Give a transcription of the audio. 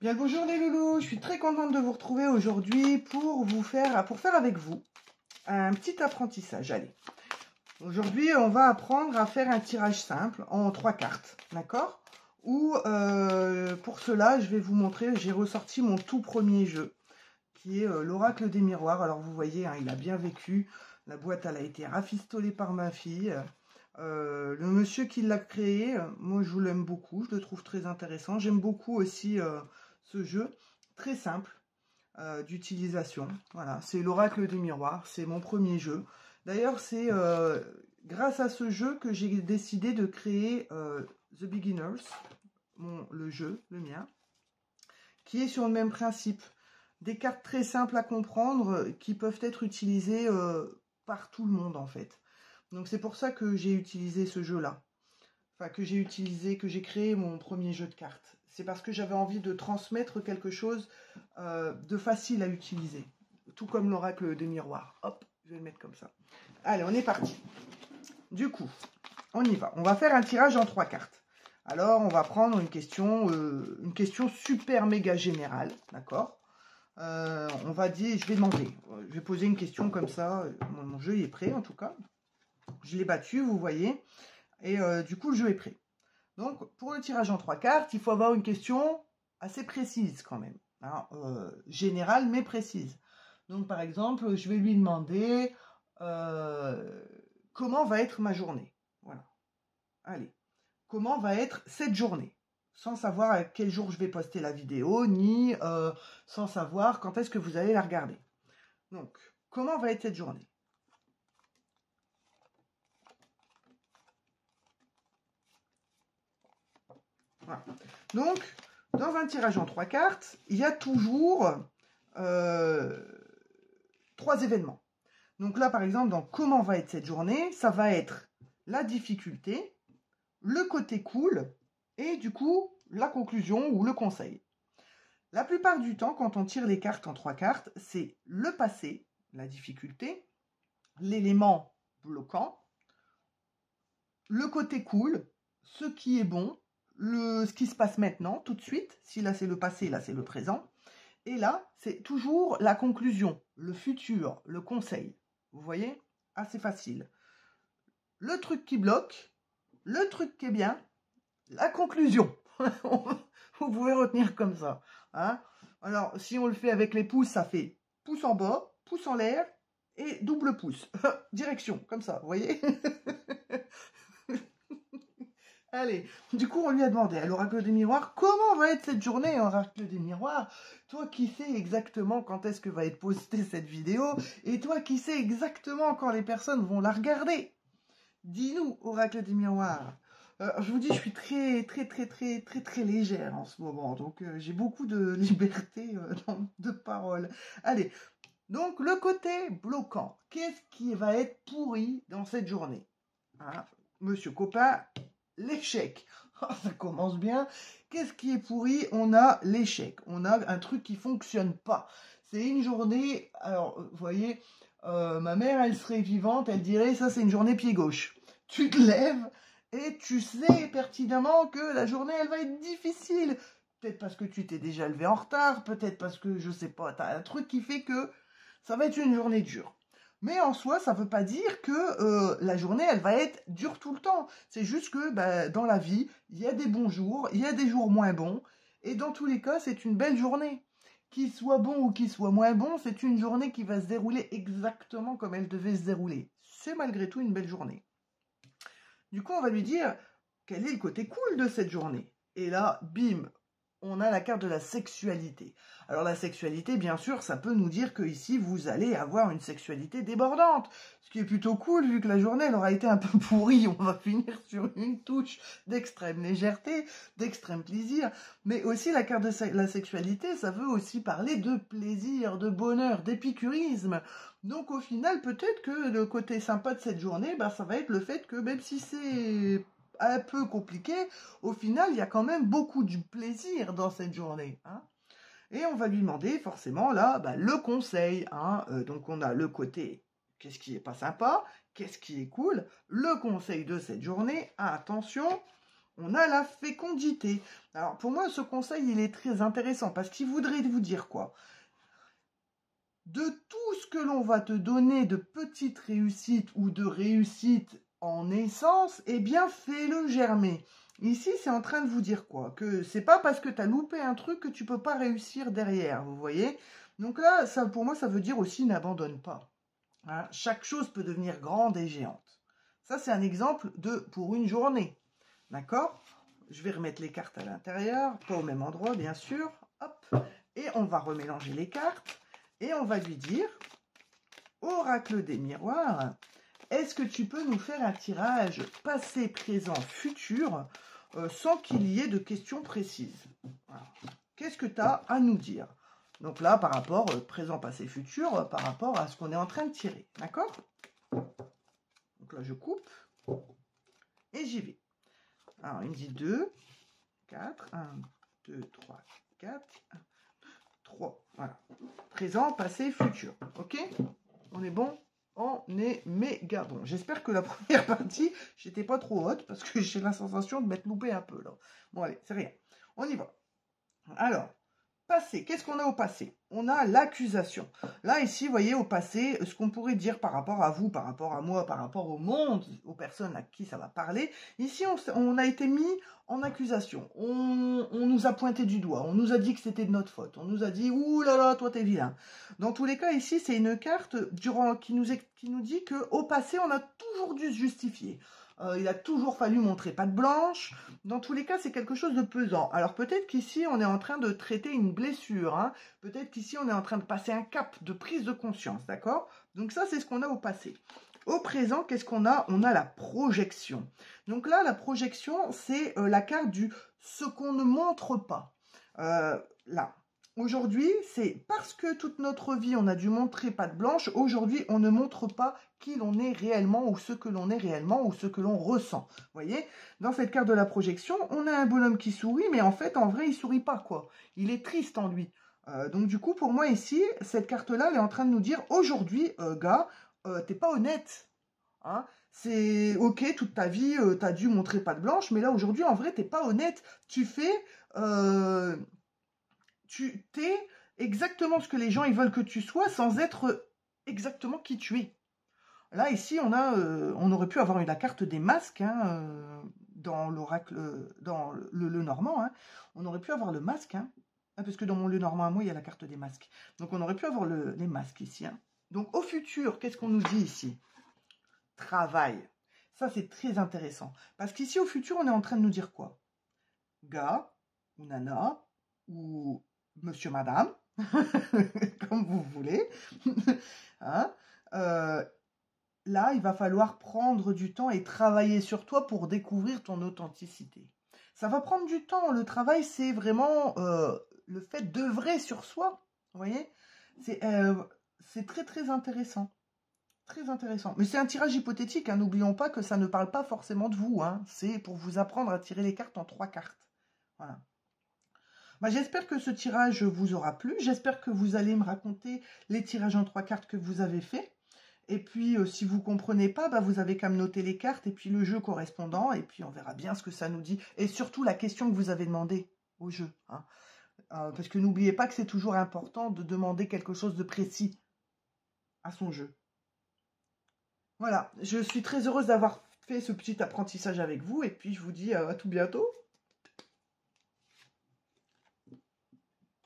Bien le bonjour les loulous, je suis très contente de vous retrouver aujourd'hui pour faire avec vous un petit apprentissage. Allez, aujourd'hui on va apprendre à faire un tirage simple en 3 cartes, d'accord? Ou pour cela je vais vous montrer, j'ai ressorti mon tout premier jeu qui est l'oracle des miroirs. Alors vous voyez, hein, il a bien vécu, la boîte elle a été rafistolée par ma fille. Le monsieur qui l'a créé, moi je l'aime beaucoup, je le trouve très intéressant. J'aime beaucoup aussi ce jeu, très simple d'utilisation. Voilà, c'est l'oracle des miroirs, c'est mon premier jeu. D'ailleurs, c'est grâce à ce jeu que j'ai décidé de créer The Beginners, le jeu, le mien, qui est sur le même principe. Des cartes très simples à comprendre qui peuvent être utilisées par tout le monde en fait. Donc c'est pour ça que j'ai utilisé ce jeu-là. Enfin, que j'ai créé mon premier jeu de cartes. C'est parce que j'avais envie de transmettre quelque chose de facile à utiliser. Tout comme l'oracle des miroirs. Hop, je vais le mettre comme ça. Allez, on est parti. Du coup, on y va. On va faire un tirage en 3 cartes. Alors, on va prendre une question super méga générale. D'accord ? On va dire, je vais demander. Je vais poser une question comme ça. Mon jeu est prêt en tout cas. Je l'ai battu, vous voyez. Et du coup, le jeu est prêt. Donc, pour le tirage en 3 cartes, il faut avoir une question assez précise quand même. Hein, générale, mais précise. Donc, par exemple, je vais lui demander comment va être ma journée. Voilà. Allez. Comment va être cette journée? Sans savoir à quel jour je vais poster la vidéo, ni sans savoir quand est-ce que vous allez la regarder. Donc, comment va être cette journée? Voilà. Donc, dans un tirage en 3 cartes, il y a toujours 3 événements. Donc là, par exemple, dans comment va être cette journée, ça va être la difficulté, le côté cool, et du coup, la conclusion ou le conseil. La plupart du temps, quand on tire les cartes en 3 cartes, c'est le passé, la difficulté, l'élément bloquant, le côté cool, ce qui est bon, ce qui se passe maintenant, tout de suite. Si là c'est le passé, là c'est le présent. Et là, c'est toujours la conclusion, le futur, le conseil. Vous voyez? Assez facile. Le truc qui bloque, le truc qui est bien, la conclusion. Vous pouvez retenir comme ça. Hein? Alors, si on le fait avec les pouces, ça fait pouce en bas, pouce en l'air et double pouce. Direction, comme ça, vous voyez? Allez, du coup, on lui a demandé à l'oracle des miroirs, comment va être cette journée, oracle des miroirs? Toi qui sais exactement quand est-ce que va être postée cette vidéo, et toi qui sais exactement quand les personnes vont la regarder. Dis-nous, oracle des miroirs. Je vous dis, je suis très légère en ce moment, donc j'ai beaucoup de liberté de parole. Allez, donc le côté bloquant, qu'est-ce qui va être pourri dans cette journée? Hein, Monsieur Copain, l'échec. Ça commence bien. Qu'est-ce qui est pourri? On a l'échec. On a un truc qui fonctionne pas. C'est une journée. Alors, vous voyez, ma mère, elle serait vivante, elle dirait ça, c'est une journée pied gauche. Tu te lèves et tu sais pertinemment que la journée, elle va être difficile. Peut-être parce que tu t'es déjà levé en retard, peut-être parce que, je sais pas, t'as un truc qui fait que ça va être une journée dure. Mais en soi, ça ne veut pas dire que la journée, elle va être dure tout le temps. C'est juste que dans la vie, il y a des bons jours, il y a des jours moins bons. Et dans tous les cas, c'est une belle journée. Qu'il soit bon ou qu'il soit moins bon, c'est une journée qui va se dérouler exactement comme elle devait se dérouler. C'est malgré tout une belle journée. Du coup, on va lui dire, quel est le côté cool de cette journée? Et là, bim, on a la carte de la sexualité. Alors la sexualité, bien sûr, ça peut nous dire que ici vous allez avoir une sexualité débordante. Ce qui est plutôt cool, vu que la journée elle aura été un peu pourrie. On va finir sur une touche d'extrême légèreté, d'extrême plaisir. Mais aussi la carte de la sexualité, ça veut aussi parler de plaisir, de bonheur, d'épicurisme. Donc au final, peut-être que le côté sympa de cette journée, ça va être le fait que même si c'est un peu compliqué, au final, il y a quand même beaucoup de plaisir dans cette journée. Hein. Et on va lui demander forcément là le conseil. Hein. Donc on a le côté qu'est-ce qui est pas sympa, qu'est-ce qui est cool, le conseil de cette journée. Attention, On a la fécondité. Alors, pour moi, ce conseil, il est très intéressant parce qu'il voudrait vous dire quoi? De tout ce que l'on va te donner de petites réussites ou de réussites en essence, eh bien, fais-le germer. Ici, c'est en train de vous dire quoi? Que c'est pas parce que tu as loupé un truc que tu peux pas réussir derrière, vous voyez? Donc là, ça, pour moi, ça veut dire aussi n'abandonne pas. Hein, chaque chose peut devenir grande et géante. Ça, c'est un exemple de pour une journée. D'accord? Je vais remettre les cartes à l'intérieur, pas au même endroit, bien sûr. Hop. Et on va remélanger les cartes. Et on va lui dire, oracle des miroirs, est-ce que tu peux nous faire un tirage passé, présent, futur, sans qu'il y ait de questions précises? Qu'est-ce que tu as à nous dire? Donc là, par rapport présent, passé, futur, par rapport à ce qu'on est en train de tirer. D'accord? Donc là, je coupe et j'y vais. Alors, il me dit 2, 4, 1, 2, 3, 4, 3. Voilà. Présent, passé, futur. Ok? On est bon? On est méga bon. J'espère que la première partie, j'étais pas trop haute parce que j'ai la sensation de m'être loupé un peu là. Bon, allez, c'est rien. On y va. Alors, passé. Qu'est-ce qu'on a au passé? On a l'accusation. Là, ici, vous voyez, au passé, ce qu'on pourrait dire par rapport à vous, par rapport à moi, par rapport au monde, aux personnes à qui ça va parler. Ici, on a été mis en accusation. On nous a pointé du doigt. On nous a dit que c'était de notre faute. On nous a dit, ouh là là, toi, t'es vilain. Dans tous les cas, ici, c'est une carte qui nous dit qu'au passé, on a toujours dû se justifier. Il a toujours fallu montrer patte blanche. Dans tous les cas, c'est quelque chose de pesant. Alors peut-être qu'ici, on est en train de traiter une blessure. Hein. Peut-être qu'ici, on est en train de passer un cap de prise de conscience. D'accord? Donc ça, c'est ce qu'on a au passé. Au présent, qu'est-ce qu'on a? On a la projection. Donc là, la projection, c'est la carte du ce qu'on ne montre pas. Là. Aujourd'hui, c'est parce que toute notre vie, on a dû montrer patte blanche. Aujourd'hui, on ne montre pas qui l'on est réellement ou ce que l'on est réellement ou ce que l'on ressent. Vous voyez? Dans cette carte de la projection, on a un bonhomme qui sourit, mais en fait, en vrai, il sourit pas, quoi. Il est triste en lui. Donc du coup, pour moi ici, cette carte-là, elle est en train de nous dire, aujourd'hui, gars, t'es pas honnête. Hein, c'est ok, toute ta vie, t'as dû montrer patte blanche, mais là, aujourd'hui, en vrai, t'es pas honnête. Tu fais... tu t'es exactement ce que les gens ils veulent que tu sois sans être exactement qui tu es. Là, ici, on aurait pu avoir la carte des masques hein, dans l'oracle, dans le normand. Hein. On aurait pu avoir le masque, hein, parce que dans mon le normand à moi, il y a la carte des masques. Donc, on aurait pu avoir les masques ici. Hein. Donc, au futur, qu'est-ce qu'on nous dit ici? Travail. Ça, c'est très intéressant. Parce qu'ici, au futur, on est en train de nous dire quoi? Gars, ou nana, ou monsieur, madame, comme vous voulez. Hein là, il va falloir prendre du temps et travailler sur toi pour découvrir ton authenticité. Ça va prendre du temps. Le travail, c'est vraiment le fait d'œuvrer sur soi. Vous voyez? C'est très, très intéressant. Très intéressant. Mais c'est un tirage hypothétique. Hein. N'oublions pas que ça ne parle pas forcément de vous. Hein. C'est pour vous apprendre à tirer les cartes en 3 cartes. Voilà. Bah, j'espère que ce tirage vous aura plu. J'espère que vous allez me raconter les tirages en 3 cartes que vous avez fait. Et puis, si vous ne comprenez pas, bah, vous avez qu'à me noter les cartes et puis le jeu correspondant. Et puis, on verra bien ce que ça nous dit. Et surtout, la question que vous avez demandée au jeu. Hein. Parce que n'oubliez pas que c'est toujours important de demander quelque chose de précis à son jeu. Voilà, je suis très heureuse d'avoir fait ce petit apprentissage avec vous. Et puis, je vous dis à tout bientôt.